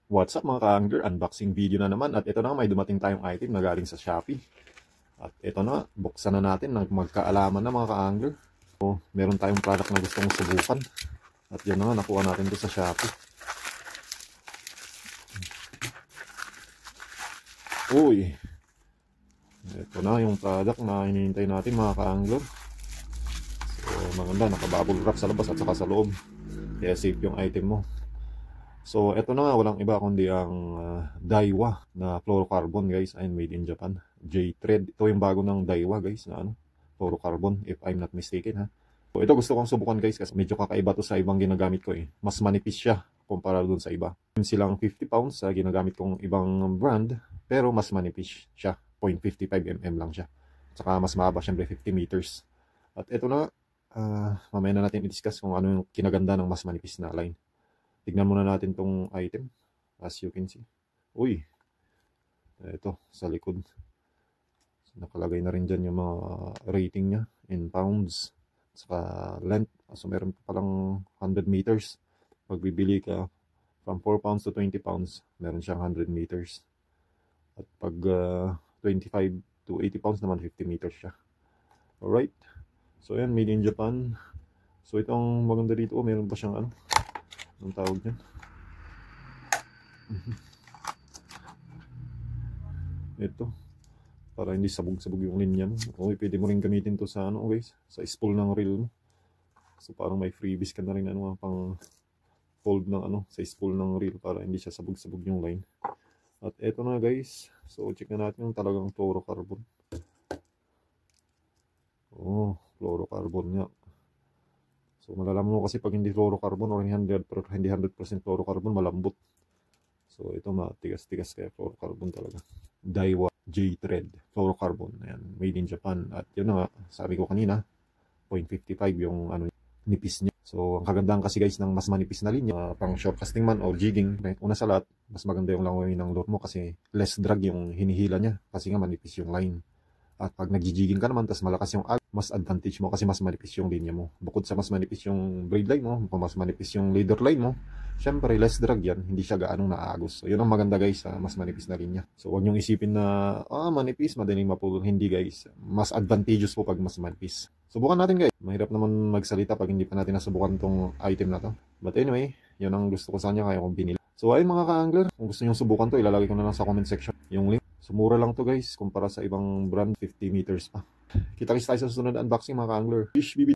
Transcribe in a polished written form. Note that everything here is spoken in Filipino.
What's up mga ka-angler? Unboxing video na naman at ito na may dumating tayong item na galing sa Shopee. At ito na, buksan na natin ng magkaalaman na mga ka-angler. So, meron tayong product na gustong subukan. At yun na nga, nakuha natin ito sa Shopee. Uy! Ito na yung product na hinihintay natin mga ka-angler. So, maganda, nakabubble wrap sa labas at saka sa loob. Kaya safe yung item mo. So, eto na nga, walang iba kundi ang Daiwa na fluorocarbon guys, and made in Japan. J-Thread. Ito yung bago ng Daiwa guys na fluorocarbon if I'm not mistaken ha. So, ito gusto kong subukan guys kasi medyo kakaiba to sa ibang ginagamit ko eh. Mas manipis siya kumpara dun sa iba. Silang 50 pounds sa ginagamit kong ibang brand, pero mas manipis siya. 0.55 mm lang siya. Tsaka mas mahaba syempre 50 meters. At ito na, mamaya na natin i-discuss kung ano yung kinaganda ng mas manipis na line. Tignan muna natin tong item. As you can see. Uy. Ito, sa likod. So, nakalagay na rin dyan yung mga rating niya in pounds. Saka length. So, meron pa palang 100 meters. Pag bibili ka from 4 pounds to 20 pounds, meron siyang 100 meters. At pag 25 to 80 pounds naman, 50 meters siya. Alright. So, yan. Made in Japan. So, itong maganda dito, meron pa siyang ang tawag niyan. Ito. Para hindi sabog-sabog yung linya mo. Okay, pwede mo rin gamitin to sa guys, sa spool ng reel mo. So parang may freebies ka na rin pang fold ng sa spool ng reel para hindi siya sabog-sabog yung line. At eto na guys. So check na natin yung talagang fluorocarbon. Oh, fluorocarbon nga. So, malalaman mo kasi pag hindi fluorocarbon or hindi 100% fluorocarbon, malambot. So, ito matigas-tigas kaya fluorocarbon talaga. Daiwa J-Thread fluorocarbon. Ayan, made in Japan. At yun na nga, sabi ko kanina, 0.55 yung nipis niya. So, ang kagandahan kasi guys ng mas manipis na linya, pang short casting man o jigging, una sa lahat, mas maganda yung langoy ng lure mo kasi less drag yung hinihila niya kasi nga manipis yung line. At pag nag-jigging ka naman, tas malakas yung mas advantage mo kasi mas manipis yung linya mo. Bukod sa mas manipis yung braid line mo, mas manipis yung leader line mo, syempre less drag yan, hindi siya gaanong naagos. So yun ang maganda guys sa mas manipis na linya. So wag niyong isipin na manipis, madaling mapulot. Hindi guys, mas advantageous po pag mas manipis. Subukan natin guys. Mahirap naman magsalita pag hindi pa natin nasubukan tong item na to. But anyway, yun ang gusto ko sa kanya kaya kong binili. So ayun mga ka-angler, kung gusto niyo subukan to, ilalagay ko na lang sa comment section yung link. So mura lang to guys, kumpara sa ibang brand, 50 meters pa. Kita-kits tayo sa susunod na unboxing mga ka-angler. Fish BB.